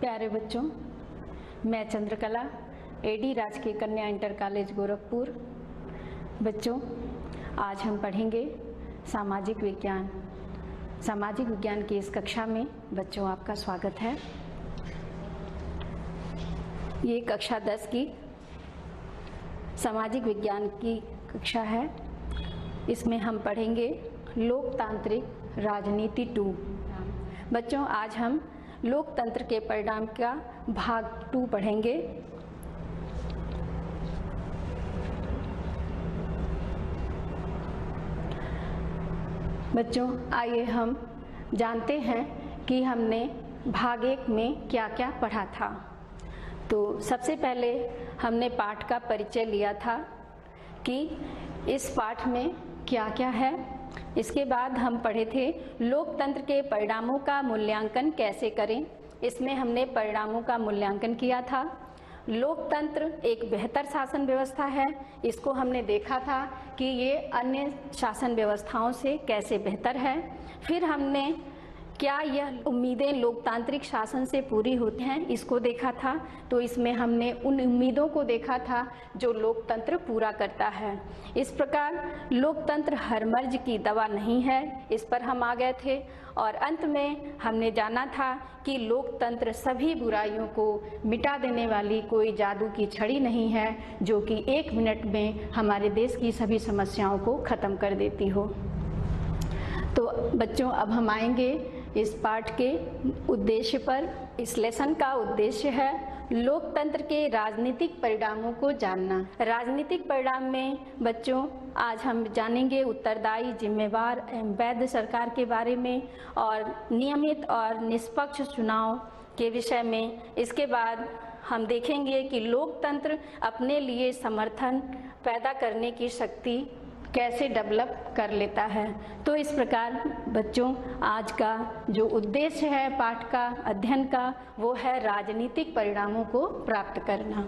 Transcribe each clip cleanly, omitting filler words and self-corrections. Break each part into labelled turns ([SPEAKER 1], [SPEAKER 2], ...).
[SPEAKER 1] प्यारे बच्चों, मैं चंद्रकला एडी राजकीय कन्या इंटर कॉलेज गोरखपुर। बच्चों, आज हम पढ़ेंगे सामाजिक विज्ञान। सामाजिक विज्ञान की इस कक्षा में बच्चों आपका स्वागत है। ये कक्षा 10 की सामाजिक विज्ञान की कक्षा है। इसमें हम पढ़ेंगे लोकतांत्रिक राजनीति 2। बच्चों, आज हम लोकतंत्र के परिणाम का भाग 2 पढ़ेंगे। बच्चों, आइए हम जानते हैं कि हमने भाग 1 में क्या क्या पढ़ा था। तो सबसे पहले हमने पाठ का परिचय लिया था कि इस पाठ में क्या क्या है। इसके बाद हम पढ़े थे लोकतंत्र के परिणामों का मूल्यांकन कैसे करें। इसमें हमने परिणामों का मूल्यांकन किया था। लोकतंत्र एक बेहतर शासन व्यवस्था है। इसको हमने देखा था कि ये अन्य शासन व्यवस्थाओं से कैसे बेहतर है। फिर हमने क्या यह उम्मीदें लोकतांत्रिक शासन से पूरी होती हैं, इसको देखा था। तो इसमें हमने उन उम्मीदों को देखा था जो लोकतंत्र पूरा करता है। इस प्रकार लोकतंत्र हर मर्ज की दवा नहीं है, इस पर हम आ गए थे। और अंत में हमने जाना था कि लोकतंत्र सभी बुराइयों को मिटा देने वाली कोई जादू की छड़ी नहीं है जो कि 1 मिनट में हमारे देश की सभी समस्याओं को खत्म कर देती हो। तो बच्चों, अब हम आएंगे इस पाठ के उद्देश्य पर। इस लेसन का उद्देश्य है लोकतंत्र के राजनीतिक परिणामों को जानना। राजनीतिक परिणाम में बच्चों आज हम जानेंगे उत्तरदायी, जिम्मेवार एवं वैध सरकार के बारे में और नियमित और निष्पक्ष चुनाव के विषय में। इसके बाद हम देखेंगे कि लोकतंत्र अपने लिए समर्थन पैदा करने की शक्ति कैसे डेवलप कर लेता है। तो इस प्रकार बच्चों, आज का जो उद्देश्य है पाठ का अध्ययन का, वो है राजनीतिक परिणामों को प्राप्त करना।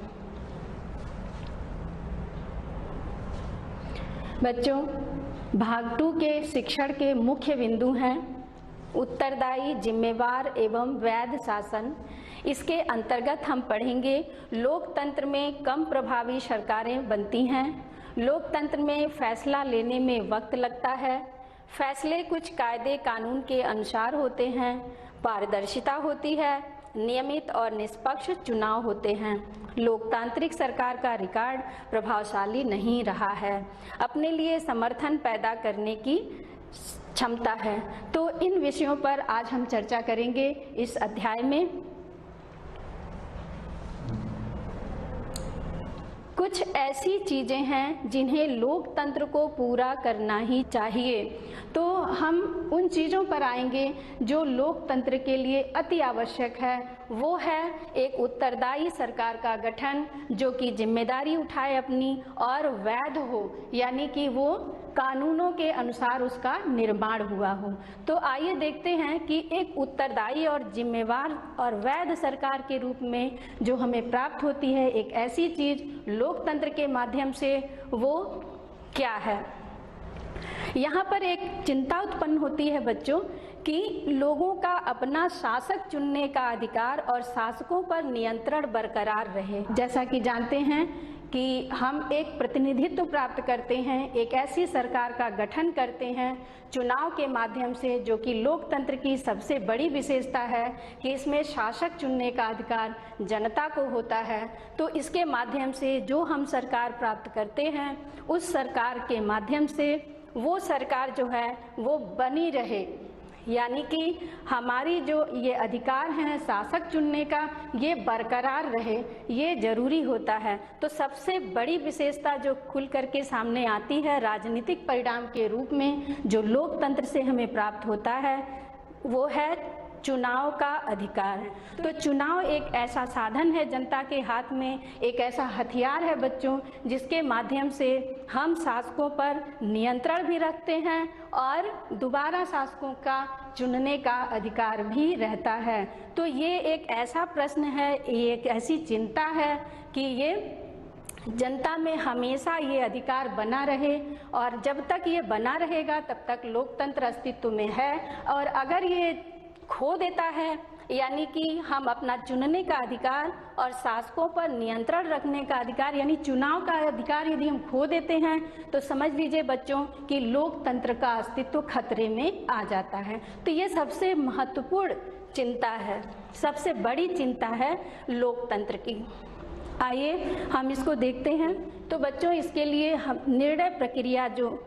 [SPEAKER 1] बच्चों, भाग 2 के शिक्षण के मुख्य बिंदु हैं उत्तरदायी, जिम्मेवार एवं वैध शासन। इसके अंतर्गत हम पढ़ेंगे लोकतंत्र में कम प्रभावी सरकारें बनती हैं। लोकतंत्र में फैसला लेने में वक्त लगता है। फैसले कुछ कायदे कानून के अनुसार होते हैं। पारदर्शिता होती है। नियमित और निष्पक्ष चुनाव होते हैं। लोकतांत्रिक सरकार का रिकॉर्ड प्रभावशाली नहीं रहा है। अपने लिए समर्थन पैदा करने की क्षमता है। तो इन विषयों पर आज हम चर्चा करेंगे इस अध्याय में। कुछ ऐसी चीजें हैं जिन्हें लोकतंत्र को पूरा करना ही चाहिए। तो हम उन चीज़ों पर आएंगे जो लोकतंत्र के लिए अति आवश्यक है। वो है एक उत्तरदायी सरकार का गठन जो कि जिम्मेदारी उठाए अपनी और वैध हो, यानी कि वो कानूनों के अनुसार उसका निर्माण हुआ हो। तो आइए देखते हैं कि एक उत्तरदायी और जिम्मेवार और वैध सरकार के रूप में जो हमें प्राप्त होती है एक ऐसी चीज लोकतंत्र के माध्यम से, वो क्या है। यहाँ पर एक चिंता उत्पन्न होती है बच्चों कि लोगों का अपना शासक चुनने का अधिकार और शासकों पर नियंत्रण बरकरार रहे। जैसा कि जानते हैं कि हम एक प्रतिनिधित्व प्राप्त करते हैं, एक ऐसी सरकार का गठन करते हैं चुनाव के माध्यम से, जो कि लोकतंत्र की सबसे बड़ी विशेषता है कि इसमें शासक चुनने का अधिकार जनता को होता है। तो इसके माध्यम से जो हम सरकार प्राप्त करते हैं, उस सरकार के माध्यम से वो सरकार जो है वो बनी रहे, यानी कि हमारी जो ये अधिकार हैं शासक चुनने का, ये बरकरार रहे, ये जरूरी होता है। तो सबसे बड़ी विशेषता जो खुल करके सामने आती है राजनीतिक परिणाम के रूप में जो लोकतंत्र से हमें प्राप्त होता है, वो है चुनाव का अधिकार। तो चुनाव एक ऐसा साधन है जनता के हाथ में, एक ऐसा हथियार है बच्चों जिसके माध्यम से हम शासकों पर नियंत्रण भी रखते हैं और दोबारा शासकों का चुनने का अधिकार भी रहता है। तो ये एक ऐसा प्रश्न है, ये एक ऐसी चिंता है कि ये जनता में हमेशा ये अधिकार बना रहे, और जब तक ये बना रहेगा तब तक लोकतंत्र अस्तित्व में है। और अगर ये खो देता है यानी कि हम अपना चुनने का अधिकार और शासकों पर नियंत्रण रखने का अधिकार यानी चुनाव का अधिकार यदि हम खो देते हैं तो समझ लीजिए बच्चों कि लोकतंत्र का अस्तित्व खतरे में आ जाता है। तो ये सबसे महत्वपूर्ण चिंता है, सबसे बड़ी चिंता है लोकतंत्र की। आइए हम इसको देखते हैं। तो बच्चों इसके लिए हम निर्णय प्रक्रिया जो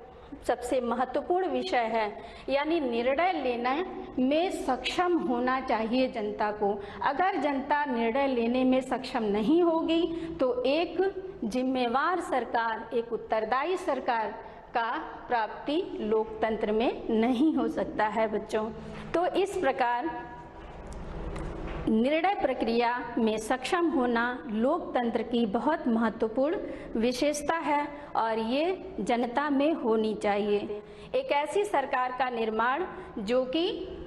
[SPEAKER 1] सबसे महत्वपूर्ण विषय है यानी निर्णय लेने में सक्षम होना चाहिए जनता को। अगर जनता निर्णय लेने में सक्षम नहीं होगी तो एक जिम्मेवार सरकार, एक उत्तरदायी सरकार का प्राप्ति लोकतंत्र में नहीं हो सकता है बच्चों। तो इस प्रकार निर्णय प्रक्रिया में सक्षम होना लोकतंत्र की बहुत महत्वपूर्ण विशेषता है और ये जनता में होनी चाहिए। एक ऐसी सरकार का निर्माण जो कि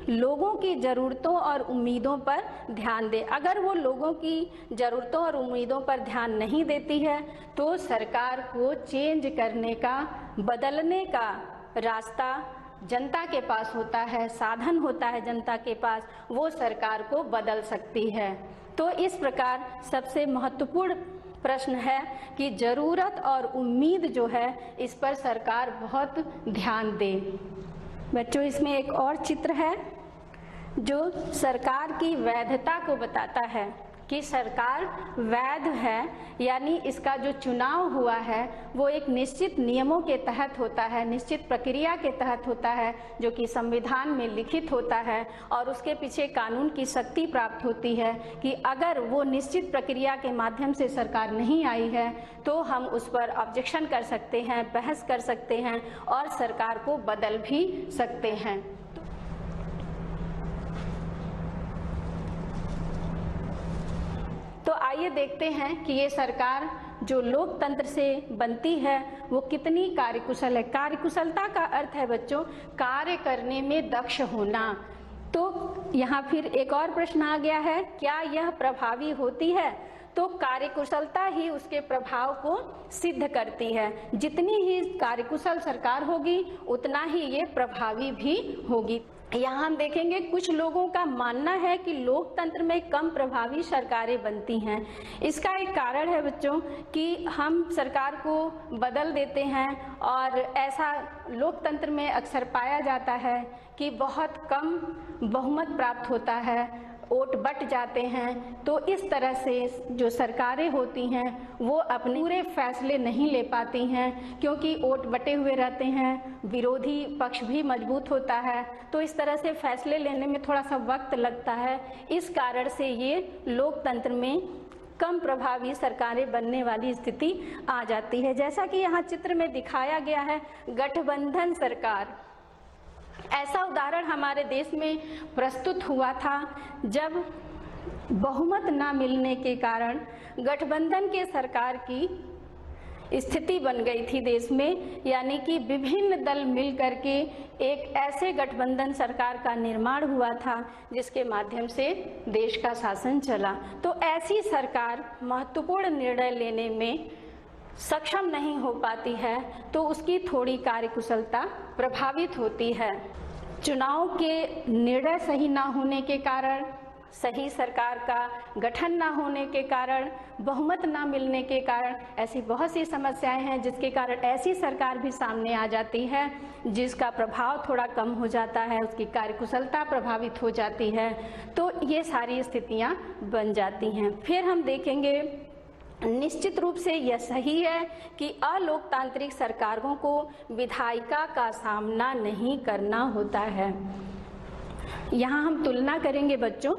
[SPEAKER 1] लोगों की ज़रूरतों और उम्मीदों पर ध्यान दे। अगर वो लोगों की ज़रूरतों और उम्मीदों पर ध्यान नहीं देती है तो सरकार को चेंज करने का, बदलने का रास्ता जनता के पास होता है, साधन होता है जनता के पास, वो सरकार को बदल सकती है। तो इस प्रकार सबसे महत्वपूर्ण प्रश्न है कि ज़रूरत और उम्मीद जो है इस पर सरकार बहुत ध्यान दे। बच्चों इसमें एक और चित्र है जो सरकार की वैधता को बताता है कि सरकार वैध है, यानी इसका जो चुनाव हुआ है वो एक निश्चित नियमों के तहत होता है, निश्चित प्रक्रिया के तहत होता है जो कि संविधान में लिखित होता है और उसके पीछे कानून की शक्ति प्राप्त होती है कि अगर वो निश्चित प्रक्रिया के माध्यम से सरकार नहीं आई है तो हम उस पर ऑब्जेक्शन कर सकते हैं, बहस कर सकते हैं और सरकार को बदल भी सकते हैं। तो आइए देखते हैं कि ये सरकार जो लोकतंत्र से बनती है वो कितनी कार्यकुशल है। कार्यकुशलता का अर्थ है बच्चों कार्य करने में दक्ष होना। तो यहाँ फिर एक और प्रश्न आ गया है, क्या यह प्रभावी होती है? तो कार्यकुशलता ही उसके प्रभाव को सिद्ध करती है। जितनी ही कार्यकुशल सरकार होगी उतना ही ये प्रभावी भी होगी। यहाँ हम देखेंगे कुछ लोगों का मानना है कि लोकतंत्र में कम प्रभावी सरकारें बनती हैं। इसका एक कारण है बच्चों कि हम सरकार को बदल देते हैं और ऐसा लोकतंत्र में अक्सर पाया जाता है कि बहुत कम बहुमत प्राप्त होता है, वोट बट जाते हैं। तो इस तरह से जो सरकारें होती हैं वो अपने पूरे फैसले नहीं ले पाती हैं क्योंकि वोट बटे हुए रहते हैं, विरोधी पक्ष भी मजबूत होता है, तो इस तरह से फैसले लेने में थोड़ा सा वक्त लगता है। इस कारण से ये लोकतंत्र में कम प्रभावी सरकारें बनने वाली स्थिति आ जाती है। जैसा कि यहाँ चित्र में दिखाया गया है, गठबंधन सरकार, ऐसा उदाहरण हमारे देश में प्रस्तुत हुआ था जब बहुमत न मिलने के कारण गठबंधन के सरकार की स्थिति बन गई थी देश में, यानी कि विभिन्न दल मिल करके एक ऐसे गठबंधन सरकार का निर्माण हुआ था जिसके माध्यम से देश का शासन चला। तो ऐसी सरकार महत्वपूर्ण निर्णय लेने में सक्षम नहीं हो पाती है तो उसकी थोड़ी कार्यकुशलता प्रभावित होती है। चुनाव के निर्णय सही ना होने के कारण, सही सरकार का गठन ना होने के कारण, बहुमत ना मिलने के कारण ऐसी बहुत सी समस्याएं हैं जिसके कारण ऐसी सरकार भी सामने आ जाती है जिसका प्रभाव थोड़ा कम हो जाता है, उसकी कार्यकुशलता प्रभावित हो जाती है। तो ये सारी स्थितियां बन जाती हैं। फिर हम देखेंगे निश्चित रूप से यह सही है कि अलोकतांत्रिक सरकारों को विधायिका का सामना नहीं करना होता है। यहाँ हम तुलना करेंगे बच्चों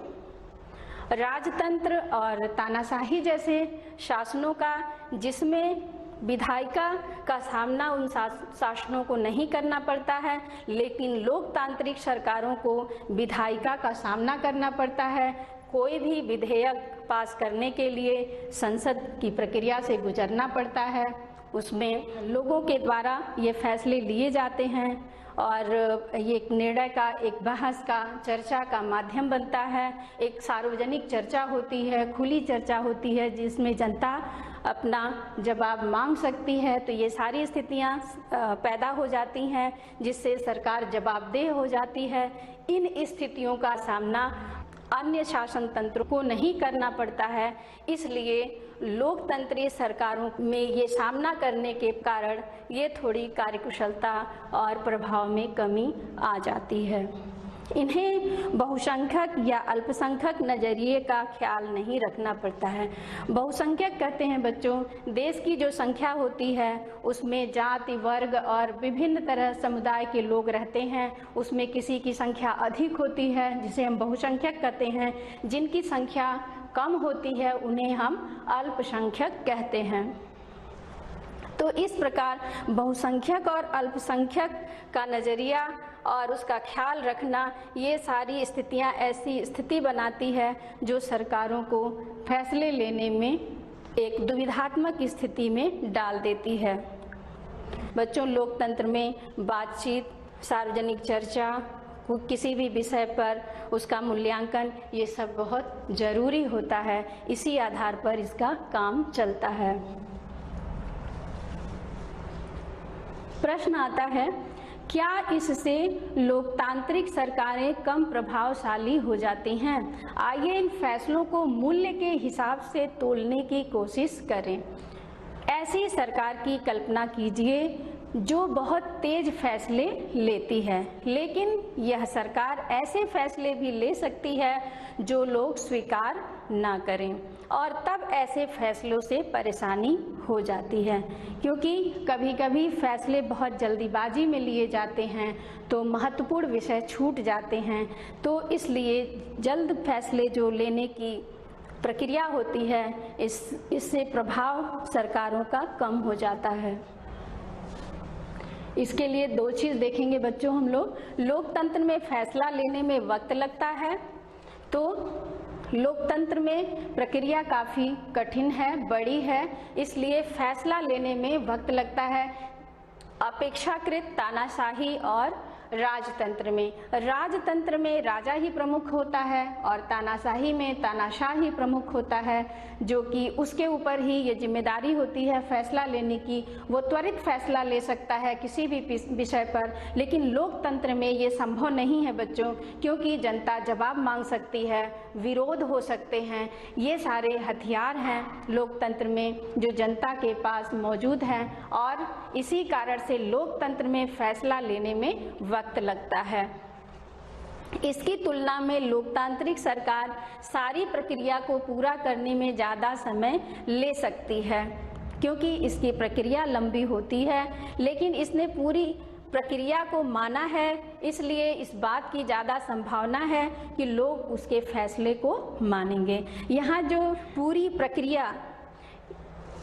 [SPEAKER 1] राजतंत्र और तानाशाही जैसे शासनों का, जिसमें विधायिका का सामना उन शासनों को नहीं करना पड़ता है, लेकिन लोकतांत्रिक सरकारों को विधायिका का सामना करना पड़ता है। कोई भी विधेयक पास करने के लिए संसद की प्रक्रिया से गुजरना पड़ता है, उसमें लोगों के द्वारा ये फैसले लिए जाते हैं और ये एक निर्णय का, एक बहस का, चर्चा का माध्यम बनता है। एक सार्वजनिक चर्चा होती है, खुली चर्चा होती है जिसमें जनता अपना जवाब मांग सकती है। तो ये सारी स्थितियां पैदा हो जाती हैं जिससे सरकार जवाबदेह हो जाती है। इन स्थितियों का सामना अन्य शासन तंत्र को नहीं करना पड़ता है। इसलिए लोकतंत्रीय सरकारों में ये सामना करने के कारण ये थोड़ी कार्यकुशलता और प्रभाव में कमी आ जाती है। इन्हें बहुसंख्यक या अल्पसंख्यक नजरिए का ख्याल नहीं रखना पड़ता है। बहुसंख्यक कहते हैं बच्चों, देश की जो संख्या होती है उसमें जाति, वर्ग और विभिन्न तरह समुदाय के लोग रहते हैं, उसमें किसी की संख्या अधिक होती है जिसे हम बहुसंख्यक कहते हैं। जिनकी संख्या कम होती है उन्हें हम अल्पसंख्यक कहते हैं। तो इस प्रकार बहुसंख्यक और अल्पसंख्यक का नज़रिया और उसका ख्याल रखना, ये सारी स्थितियां ऐसी स्थिति बनाती है जो सरकारों को फैसले लेने में एक दुविधात्मक स्थिति में डाल देती है। बच्चों, लोकतंत्र में बातचीत, सार्वजनिक चर्चा, किसी भी विषय पर उसका मूल्यांकन, ये सब बहुत जरूरी होता है। इसी आधार पर इसका काम चलता है। प्रश्न आता है, क्या इससे लोकतांत्रिक सरकारें कम प्रभावशाली हो जाती हैं? आइए इन फैसलों को मूल्य के हिसाब से तोलने की कोशिश करें। ऐसी सरकार की कल्पना कीजिए जो बहुत तेज फैसले लेती है, लेकिन यह सरकार ऐसे फैसले भी ले सकती है जो लोग स्वीकार ना करें, और तब ऐसे फैसलों से परेशानी हो जाती है, क्योंकि कभी कभी फैसले बहुत जल्दीबाजी में लिए जाते हैं तो महत्वपूर्ण विषय छूट जाते हैं। तो इसलिए जल्द फैसले जो लेने की प्रक्रिया होती है, इससे प्रभाव सरकारों का कम हो जाता है। इसके लिए दो चीज़ देखेंगे बच्चों हम लोग। लोकतंत्र में फैसला लेने में वक्त लगता है, तो लोकतंत्र में प्रक्रिया काफ़ी कठिन है, बड़ी है, इसलिए फैसला लेने में वक्त लगता है। अपेक्षाकृत तानाशाही और राजतंत्र में राजा ही प्रमुख होता है और तानाशाही में तानाशाह ही प्रमुख होता है, जो कि उसके ऊपर ही ये जिम्मेदारी होती है फैसला लेने की। वो त्वरित फैसला ले सकता है किसी भी विषय पर, लेकिन लोकतंत्र में ये संभव नहीं है बच्चों, क्योंकि जनता जवाब मांग सकती है, विरोध हो सकते हैं। ये सारे हथियार हैं लोकतंत्र में जो जनता के पास मौजूद हैं, और इसी कारण से लोकतंत्र में फैसला लेने में वक्त लगता है। इसकी तुलना में लोकतांत्रिक सरकार सारी प्रक्रिया को पूरा करने में ज़्यादा समय ले सकती है, क्योंकि इसकी प्रक्रिया लंबी होती है, लेकिन इसने पूरी प्रक्रिया को माना है, इसलिए इस बात की ज़्यादा संभावना है कि लोग उसके फैसले को मानेंगे। यहाँ जो पूरी प्रक्रिया,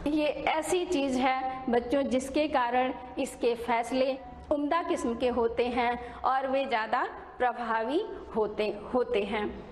[SPEAKER 1] ये ऐसी चीज़ है बच्चों जिसके कारण इसके फैसले उम्दा किस्म के होते हैं और वे ज़्यादा प्रभावी होते हैं।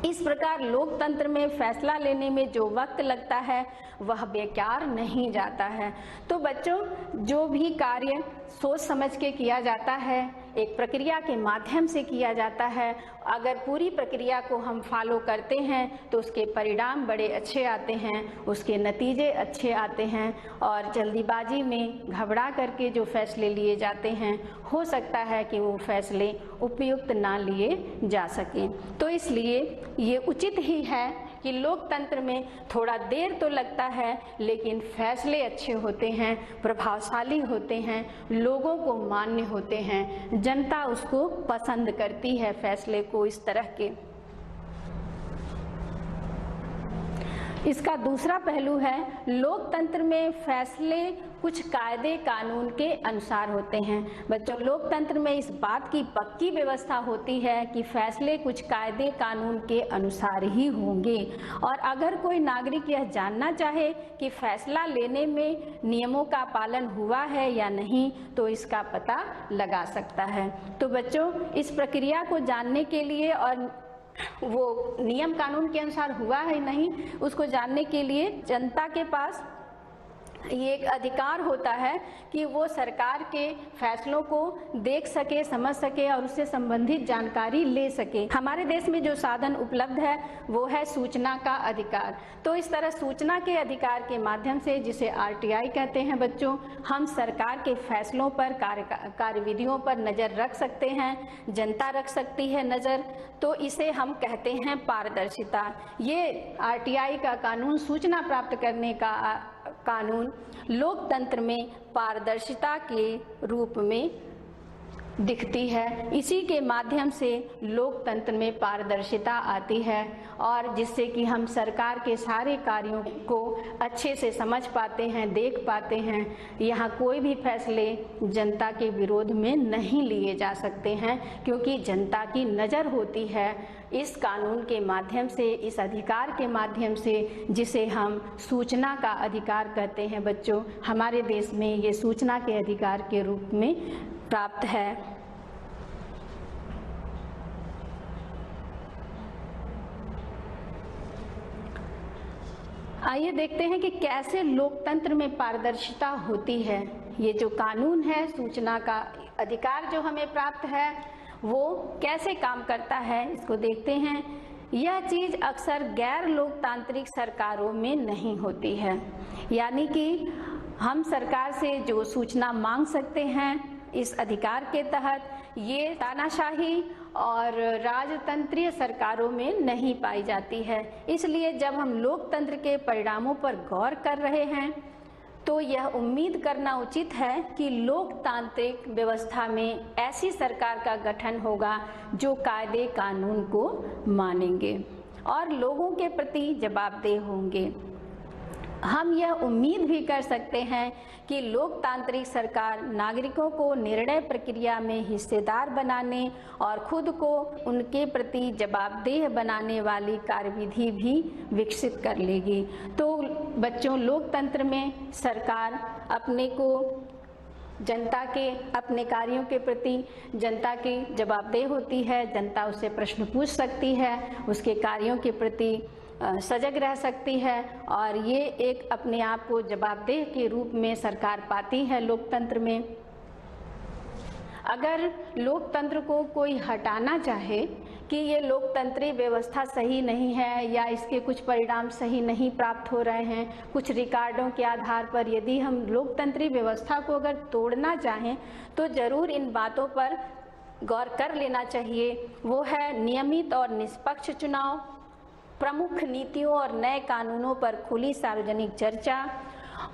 [SPEAKER 1] इस प्रकार लोकतंत्र में फैसला लेने में जो वक्त लगता है वह बेकार नहीं जाता है। तो बच्चों, जो भी कार्य सोच समझ के किया जाता है, एक प्रक्रिया के माध्यम से किया जाता है, अगर पूरी प्रक्रिया को हम फॉलो करते हैं तो उसके परिणाम बड़े अच्छे आते हैं, उसके नतीजे अच्छे आते हैं, और जल्दीबाजी में घबरा करके जो फैसले लिए जाते हैं, हो सकता है कि वो फैसले उपयुक्त ना लिए जा सकें। तो इसलिए ये उचित ही है कि लोकतंत्र में थोड़ा देर तो लगता है, लेकिन फैसले अच्छे होते हैं, प्रभावशाली होते हैं, लोगों को मान्य होते हैं, जनता उसको पसंद करती है फैसले को इस तरह के। इसका दूसरा पहलू है, लोकतंत्र में फैसले कुछ कायदे कानून के अनुसार होते हैं। बच्चों, लोकतंत्र में इस बात की पक्की व्यवस्था होती है कि फैसले कुछ कायदे कानून के अनुसार ही होंगे, और अगर कोई नागरिक यह जानना चाहे कि फैसला लेने में नियमों का पालन हुआ है या नहीं, तो इसका पता लगा सकता है। तो बच्चों, इस प्रक्रिया को जानने के लिए और वो नियम कानून के अनुसार हुआ है नहीं, उसको जानने के लिए जनता के पास ये एक अधिकार होता है कि वो सरकार के फैसलों को देख सके, समझ सके और उससे संबंधित जानकारी ले सके। हमारे देश में जो साधन उपलब्ध है वो है सूचना का अधिकार। तो इस तरह सूचना के अधिकार के माध्यम से, जिसे RTI कहते हैं बच्चों, हम सरकार के फैसलों पर, कार्यविधियों पर नज़र रख सकते हैं, जनता रख सकती है नज़र। तो इसे हम कहते हैं पारदर्शिता। ये RTI का कानून, सूचना प्राप्त करने का कानून, लोकतंत्र में पारदर्शिता के रूप में दिखती है। इसी के माध्यम से लोकतंत्र में पारदर्शिता आती है और जिससे कि हम सरकार के सारे कार्यों को अच्छे से समझ पाते हैं, देख पाते हैं। यहाँ कोई भी फैसले जनता के विरोध में नहीं लिए जा सकते हैं, क्योंकि जनता की नज़र होती है इस कानून के माध्यम से, इस अधिकार के माध्यम से, जिसे हम सूचना का अधिकार कहते हैं बच्चों। हमारे देश में ये सूचना के अधिकार के रूप में प्राप्त है। आइए देखते हैं कि कैसे लोकतंत्र में पारदर्शिता होती है। ये जो कानून है, सूचना का अधिकार जो हमें प्राप्त है, वो कैसे काम करता है, इसको देखते हैं। यह चीज़ अक्सर गैर लोकतांत्रिक सरकारों में नहीं होती है। यानी कि हम सरकार से जो सूचना मांग सकते हैं इस अधिकार के तहत, ये तानाशाही और राजतंत्रीय सरकारों में नहीं पाई जाती है। इसलिए जब हम लोकतंत्र के परिणामों पर गौर कर रहे हैं तो यह उम्मीद करना उचित है कि लोकतांत्रिक व्यवस्था में ऐसी सरकार का गठन होगा जो कायदे कानून को मानेंगे और लोगों के प्रति जवाबदेह होंगे। हम यह उम्मीद भी कर सकते हैं कि लोकतांत्रिक सरकार नागरिकों को निर्णय प्रक्रिया में हिस्सेदार बनाने और खुद को उनके प्रति जवाबदेह बनाने वाली कार्यविधि भी विकसित कर लेगी। तो बच्चों, लोकतंत्र में सरकार अपने को जनता के, अपने कार्यों के प्रति जनता की जवाबदेह होती है। जनता उससे प्रश्न पूछ सकती है, उसके कार्यों के प्रति सजग रह सकती है और ये एक अपने आप को जवाबदेह के रूप में सरकार पाती है लोकतंत्र में। अगर लोकतंत्र को कोई हटाना चाहे कि ये लोकतंत्री व्यवस्था सही नहीं है या इसके कुछ परिणाम सही नहीं प्राप्त हो रहे हैं, कुछ रिकॉर्डों के आधार पर यदि हम लोकतंत्री व्यवस्था को अगर तोड़ना चाहें तो ज़रूर इन बातों पर गौर कर लेना चाहिए। वो है नियमित और निष्पक्ष चुनाव, प्रमुख नीतियों और नए कानूनों पर खुली सार्वजनिक चर्चा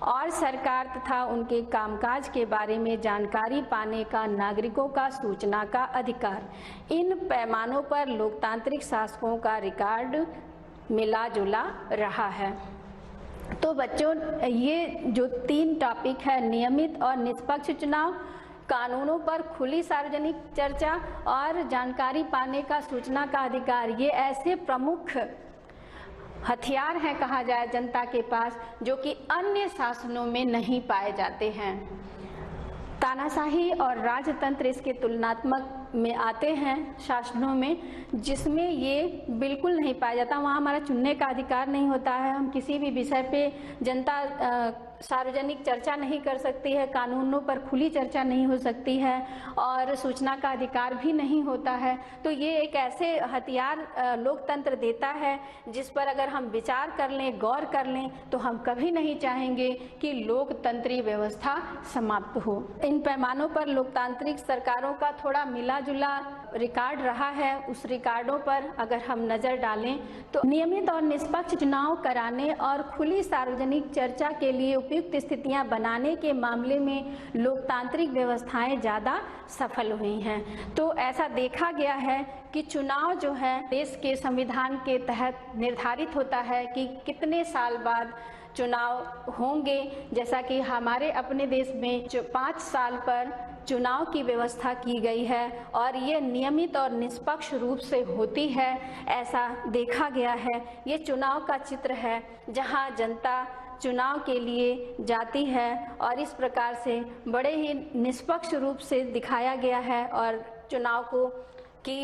[SPEAKER 1] और सरकार तथा उनके कामकाज के बारे में जानकारी पाने का नागरिकों का सूचना का अधिकार। इन पैमानों पर लोकतांत्रिक शासकों का रिकॉर्ड मिला जुला रहा है। तो बच्चों, ये जो 3 टॉपिक है, नियमित और निष्पक्ष चुनाव, कानूनों पर खुली सार्वजनिक चर्चा और जानकारी पाने का सूचना का अधिकार, ये ऐसे प्रमुख हथियार हैं कहा जाए जनता के पास, जो कि अन्य शासनों में नहीं पाए जाते हैं। तानाशाही और राजतंत्र इसके तुलनात्मक में आते हैं शासनों में, जिसमें ये बिल्कुल नहीं पाया जाता। वहाँ हमारा चुनने का अधिकार नहीं होता है, हम किसी भी विषय पे जनता सार्वजनिक चर्चा नहीं कर सकती है, कानूनों पर खुली चर्चा नहीं हो सकती है और सूचना का अधिकार भी नहीं होता है। तो ये एक ऐसे हथियार लोकतंत्र देता है जिस पर अगर हम विचार कर लें, गौर कर लें, तो हम कभी नहीं चाहेंगे कि लोकतंत्री व्यवस्था समाप्त हो। इन पैमानों पर लोकतांत्रिक सरकारों का थोड़ा मिला जुला रिकॉर्ड रहा है। उस रिकॉर्डों पर अगर हम नज़र डालें तो नियमित और निष्पक्ष चुनाव कराने और खुली सार्वजनिक चर्चा के लिए उपयुक्त स्थितियां बनाने के मामले में लोकतांत्रिक व्यवस्थाएं ज़्यादा सफल हुई हैं। तो ऐसा देखा गया है कि चुनाव जो है देश के संविधान के तहत निर्धारित होता है कि कितने साल बाद चुनाव होंगे। जैसा कि हमारे अपने देश में 5 साल पर चुनाव की व्यवस्था की गई है और ये नियमित और निष्पक्ष रूप से होती है, ऐसा देखा गया है। ये चुनाव का चित्र है जहां जनता चुनाव के लिए जाती है और इस प्रकार से बड़े ही निष्पक्ष रूप से दिखाया गया है और चुनाव को कि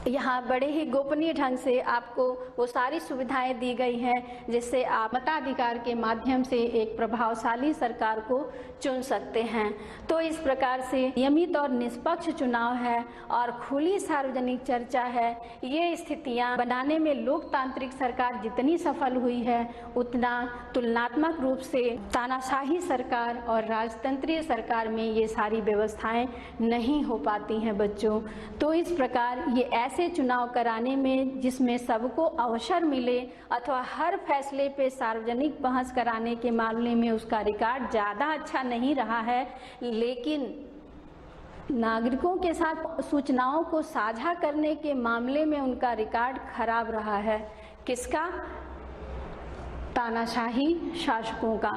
[SPEAKER 1] यहाँ बड़े ही गोपनीय ढंग से आपको वो सारी सुविधाएं दी गई हैं जिससे आप मताधिकार के माध्यम से एक प्रभावशाली सरकार को चुन सकते हैं। तो इस प्रकार से नियमित और निष्पक्ष चुनाव है और खुली सार्वजनिक चर्चा है, ये स्थितियां बनाने में लोकतांत्रिक सरकार जितनी सफल हुई है उतना तुलनात्मक रूप से तानाशाही सरकार और राजतंत्रीय सरकार में ये सारी व्यवस्थाएं नहीं हो पाती हैं बच्चों। तो इस प्रकार ये ऐसे चुनाव कराने में जिसमें सबको अवसर मिले अथवा हर फैसले पे सार्वजनिक बहस कराने के मामले में उसका रिकॉर्ड ज़्यादा अच्छा नहीं रहा है, लेकिन नागरिकों के साथ सूचनाओं को साझा करने के मामले में उनका रिकॉर्ड खराब रहा है। किसका? तानाशाही शासकों का।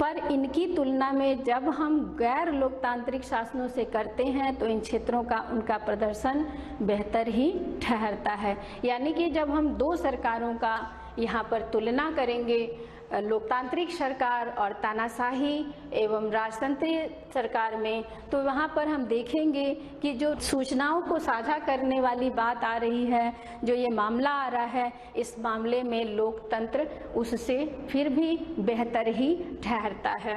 [SPEAKER 1] पर इनकी तुलना में जब हम गैर लोकतांत्रिक शासनों से करते हैं तो इन क्षेत्रों का उनका प्रदर्शन बेहतर ही ठहरता है। यानी कि जब हम दो सरकारों का यहाँ पर तुलना करेंगे, लोकतांत्रिक सरकार और तानाशाही एवं राजतंत्रीय सरकार में, तो वहाँ पर हम देखेंगे कि जो सूचनाओं को साझा करने वाली बात आ रही है, जो ये मामला आ रहा है, इस मामले में लोकतंत्र उससे फिर भी बेहतर ही ठहरता है।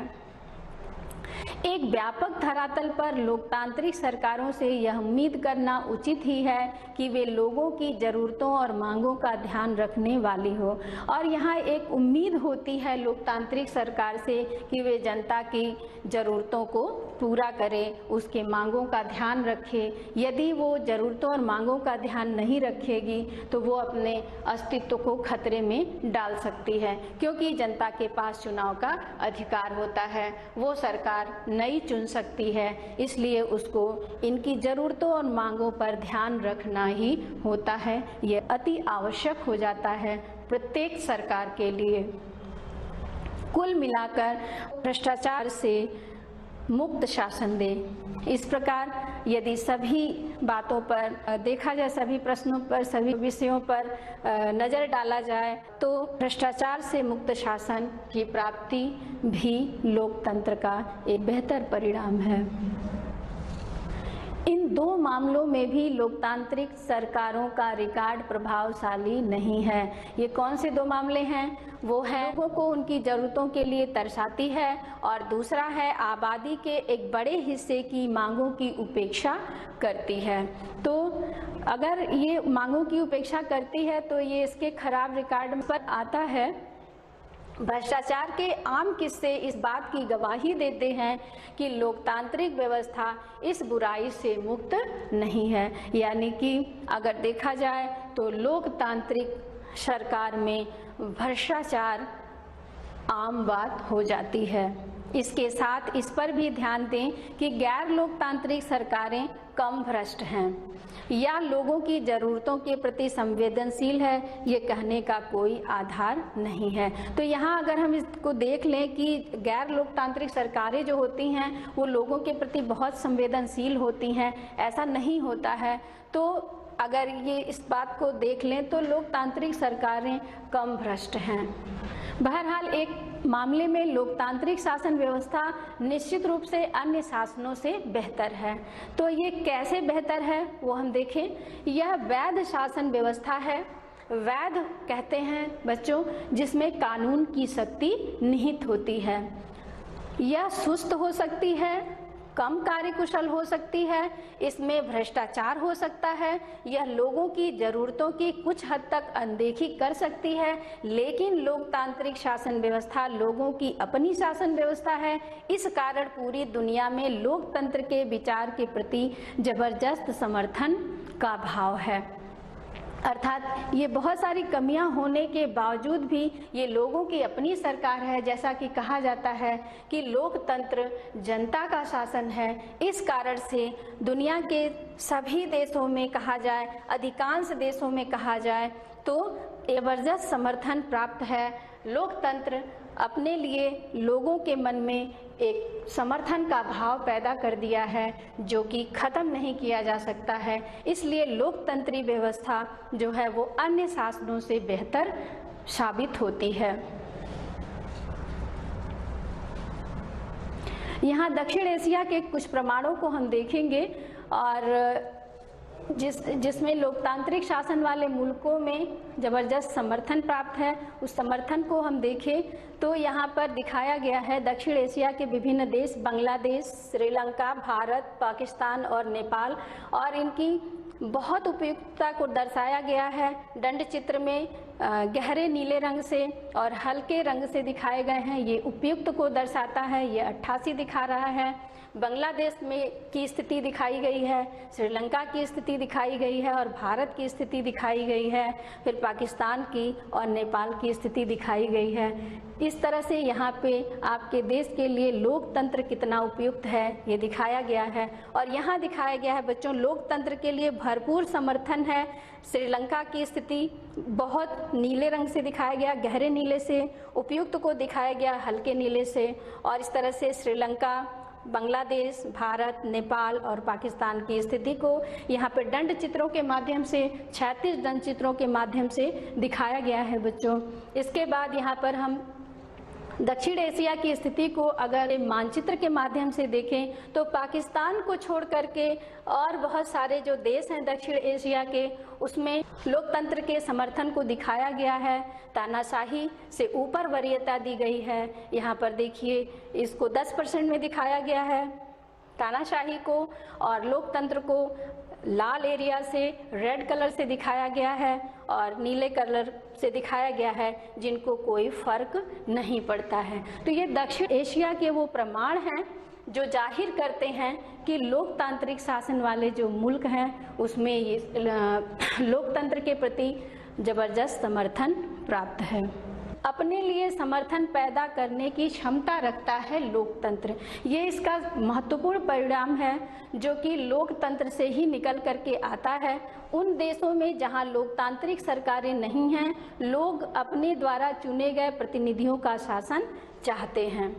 [SPEAKER 1] एक व्यापक धरातल पर लोकतांत्रिक सरकारों से यह उम्मीद करना उचित ही है कि वे लोगों की ज़रूरतों और मांगों का ध्यान रखने वाली हो। और यहाँ एक उम्मीद होती है लोकतांत्रिक सरकार से कि वे जनता की ज़रूरतों को पूरा करे, उसके मांगों का ध्यान रखे। यदि वो ज़रूरतों और मांगों का ध्यान नहीं रखेगी तो वो अपने अस्तित्व को खतरे में डाल सकती है, क्योंकि जनता के पास चुनाव का अधिकार होता है। वो सरकार नई चुन सकती है, इसलिए उसको इनकी ज़रूरतों और मांगों पर ध्यान रखना ही होता है। ये अति आवश्यक हो जाता है प्रत्येक सरकार के लिए। कुल मिलाकर भ्रष्टाचार से मुक्त शासन दे। इस प्रकार यदि सभी बातों पर देखा जाए, सभी प्रश्नों पर, सभी विषयों पर नज़र डाला जाए, तो भ्रष्टाचार से मुक्त शासन की प्राप्ति भी लोकतंत्र का एक बेहतर परिणाम है। इन दो मामलों में भी लोकतांत्रिक सरकारों का रिकॉर्ड प्रभावशाली नहीं है। ये कौन से दो मामले हैं? वो है लोगों को उनकी ज़रूरतों के लिए तरसाती है, और दूसरा है आबादी के एक बड़े हिस्से की मांगों की उपेक्षा करती है। तो अगर ये मांगों की उपेक्षा करती है तो ये इसके खराब रिकॉर्ड पर आता है। भ्रष्टाचार के आम किस्से इस बात की गवाही देते हैं कि लोकतांत्रिक व्यवस्था इस बुराई से मुक्त नहीं है। यानी कि अगर देखा जाए तो लोकतांत्रिक सरकार में भ्रष्टाचार आम बात हो जाती है। इसके साथ इस पर भी ध्यान दें कि गैर लोकतांत्रिक सरकारें कम भ्रष्ट हैं या लोगों की ज़रूरतों के प्रति संवेदनशील है, ये कहने का कोई आधार नहीं है। तो यहाँ अगर हम इसको देख लें कि गैर लोकतांत्रिक सरकारें जो होती हैं वो लोगों के प्रति बहुत संवेदनशील होती हैं, ऐसा नहीं होता है। तो अगर ये इस बात को देख लें तो लोकतांत्रिक सरकारें कम भ्रष्ट हैं। बहरहाल एक मामले में लोकतांत्रिक शासन व्यवस्था निश्चित रूप से अन्य शासनों से बेहतर है। तो ये कैसे बेहतर है वो हम देखें। यह वैध शासन व्यवस्था है। वैध कहते हैं बच्चों जिसमें कानून की शक्ति निहित होती है। यह सुस्त हो सकती है, कम कार्यकुशल हो सकती है, इसमें भ्रष्टाचार हो सकता है, यह लोगों की ज़रूरतों की कुछ हद तक अनदेखी कर सकती है। लेकिन लोकतांत्रिक शासन व्यवस्था लोगों की अपनी शासन व्यवस्था है। इस कारण पूरी दुनिया में लोकतंत्र के विचार के प्रति जबरदस्त समर्थन का भाव है। अर्थात ये बहुत सारी कमियां होने के बावजूद भी ये लोगों की अपनी सरकार है। जैसा कि कहा जाता है कि लोकतंत्र जनता का शासन है। इस कारण से दुनिया के सभी देशों में कहा जाए, अधिकांश देशों में कहा जाए तो जबरदस्त समर्थन प्राप्त है। लोकतंत्र अपने लिए लोगों के मन में एक समर्थन का भाव पैदा कर दिया है जो कि ख़त्म नहीं किया जा सकता है। इसलिए लोकतंत्री व्यवस्था जो है वो अन्य शासनों से बेहतर साबित होती है। यहाँ दक्षिण एशिया के कुछ प्रमाणों को हम देखेंगे और जिसमें लोकतांत्रिक शासन वाले मुल्कों में ज़बरदस्त समर्थन प्राप्त है, उस समर्थन को हम देखें तो यहाँ पर दिखाया गया है दक्षिण एशिया के विभिन्न देश, बांग्लादेश, श्रीलंका, भारत, पाकिस्तान और नेपाल, और इनकी बहुत उपयुक्तता को दर्शाया गया है। दंड चित्र में गहरे नीले रंग से और हल्के रंग से दिखाए गए हैं, ये उपयुक्त को दर्शाता है। ये 88 दिखा रहा है। बांग्लादेश में की स्थिति दिखाई गई है, श्रीलंका की स्थिति दिखाई गई है और भारत की स्थिति दिखाई गई है, फिर पाकिस्तान की और नेपाल की स्थिति दिखाई गई है। इस तरह से यहाँ पे आपके देश के लिए लोकतंत्र कितना उपयुक्त है ये दिखाया गया है। और यहाँ दिखाया गया है बच्चों, लोकतंत्र के लिए भरपूर समर्थन है। श्रीलंका की स्थिति बहुत नीले रंग से दिखाया गया, गहरे नीले से, उपयुक्त को दिखाया गया हल्के नीले से, और इस तरह से श्रीलंका, बांग्लादेश, भारत, नेपाल और पाकिस्तान की स्थिति को यहाँ पर दंड चित्रों के माध्यम से, 36 दंड चित्रों के माध्यम से दिखाया गया है बच्चों। इसके बाद यहाँ पर हम दक्षिण एशिया की स्थिति को अगर मानचित्र के माध्यम से देखें तो पाकिस्तान को छोड़ करके और बहुत सारे जो देश हैं दक्षिण एशिया के, उसमें लोकतंत्र के समर्थन को दिखाया गया है। तानाशाही से ऊपर वरीयता दी गई है। यहाँ पर देखिए, इसको 10% में दिखाया गया है तानाशाही को, और लोकतंत्र को लाल एरिया से, रेड कलर से दिखाया गया है और नीले कलर से दिखाया गया है, जिनको कोई फर्क नहीं पड़ता है। तो ये दक्षिण एशिया के वो प्रमाण हैं जो जाहिर करते हैं कि लोकतांत्रिक शासन वाले जो मुल्क हैं उसमें ये लोकतंत्र के प्रति जबरदस्त समर्थन प्राप्त है। अपने लिए समर्थन पैदा करने की क्षमता रखता है लोकतंत्र। ये इसका महत्वपूर्ण परिणाम है जो कि लोकतंत्र से ही निकल करके आता है। उन देशों में जहां लोकतांत्रिक सरकारें नहीं हैं, लोग अपने द्वारा चुने गए प्रतिनिधियों का शासन चाहते हैं।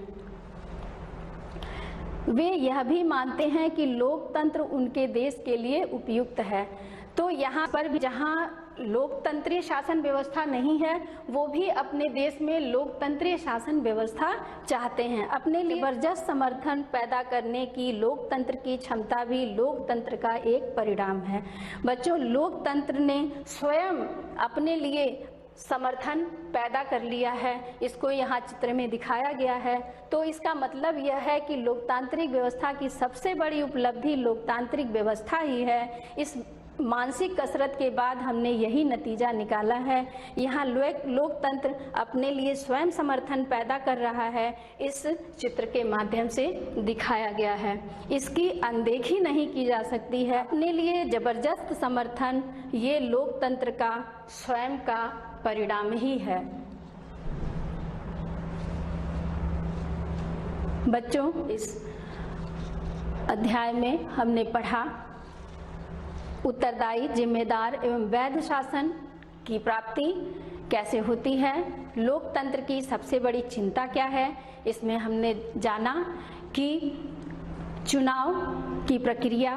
[SPEAKER 1] वे यह भी मानते हैं कि लोकतंत्र उनके देश के लिए उपयुक्त है। तो यहाँ पर भी जहाँ लोकतंत्रीय शासन व्यवस्था नहीं है, वो भी अपने देश में लोकतंत्रीय शासन व्यवस्था चाहते हैं। अपने लिए जबरदस्त समर्थन पैदा करने की लोकतंत्र की क्षमता भी लोकतंत्र का एक परिणाम है। बच्चों, लोकतंत्र ने स्वयं अपने लिए समर्थन पैदा कर लिया है, इसको यहाँ चित्र में दिखाया गया है। तो इसका मतलब यह है कि लोकतांत्रिक व्यवस्था की सबसे बड़ी उपलब्धि लोकतांत्रिक व्यवस्था ही है। इस मानसिक कसरत के बाद हमने यही नतीजा निकाला है। यहाँ लोकतंत्र अपने लिए स्वयं समर्थन पैदा कर रहा है, इस चित्र के माध्यम से दिखाया गया है। इसकी अनदेखी नहीं की जा सकती है। अपने लिए जबरदस्त समर्थन ये लोकतंत्र का स्वयं का परिणाम ही है। बच्चों, इस अध्याय में हमने पढ़ा उत्तरदायी, जिम्मेदार एवं वैध शासन की प्राप्ति कैसे होती है, लोकतंत्र की सबसे बड़ी चिंता क्या है। इसमें हमने जाना कि चुनाव की प्रक्रिया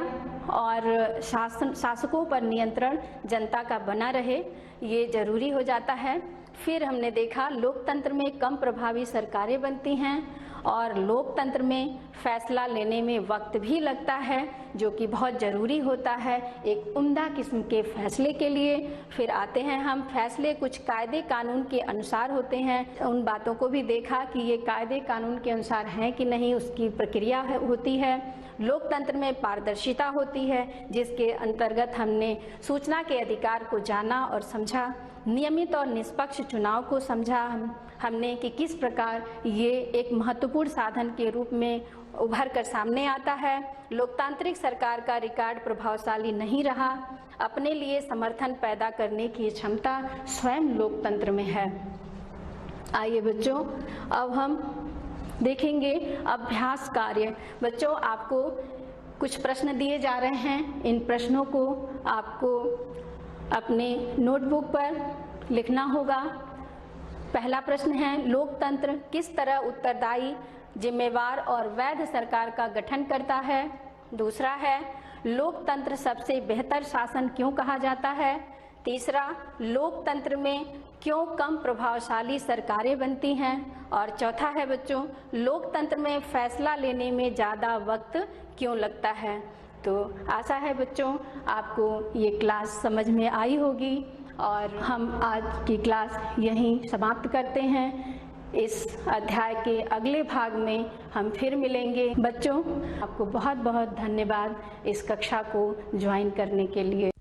[SPEAKER 1] और शासकों पर नियंत्रण जनता का बना रहे, ये जरूरी हो जाता है। फिर हमने देखा लोकतंत्र में कम प्रभावी सरकारें बनती हैं और लोकतंत्र में फैसला लेने में वक्त भी लगता है, जो कि बहुत ज़रूरी होता है एक उम्दा किस्म के फैसले के लिए। फिर आते हैं हम फैसले कुछ कायदे कानून के अनुसार होते हैं। उन बातों को भी देखा कि ये कायदे कानून के अनुसार हैं कि नहीं, उसकी प्रक्रिया होती है। लोकतंत्र में पारदर्शिता होती है, जिसके अंतर्गत हमने सूचना के अधिकार को जाना और समझा। नियमित और निष्पक्ष चुनाव को समझा हमने कि किस प्रकार ये एक महत्वपूर्ण साधन के रूप में उभर कर सामने आता है। लोकतांत्रिक सरकार का रिकॉर्ड प्रभावशाली नहीं रहा। अपने लिए समर्थन पैदा करने की क्षमता स्वयं लोकतंत्र में है। आइए बच्चों, अब हम देखेंगे अभ्यास कार्य। बच्चों, आपको कुछ प्रश्न दिए जा रहे हैं। इन प्रश्नों को आपको अपने नोटबुक पर लिखना होगा। पहला प्रश्न है, लोकतंत्र किस तरह उत्तरदायी, जिम्मेवार और वैध सरकार का गठन करता है। दूसरा है, लोकतंत्र सबसे बेहतर शासन क्यों कहा जाता है। तीसरा, लोकतंत्र में क्यों कम प्रभावशाली सरकारें बनती हैं। और चौथा है बच्चों, लोकतंत्र में फैसला लेने में ज़्यादा वक्त क्यों लगता है। तो आशा है बच्चों आपको ये क्लास समझ में आई होगी और हम आज की क्लास यहीं समाप्त करते हैं। इस अध्याय के अगले भाग में हम फिर मिलेंगे। बच्चों, आपको बहुत बहुत धन्यवाद इस कक्षा को ज्वाइन करने के लिए।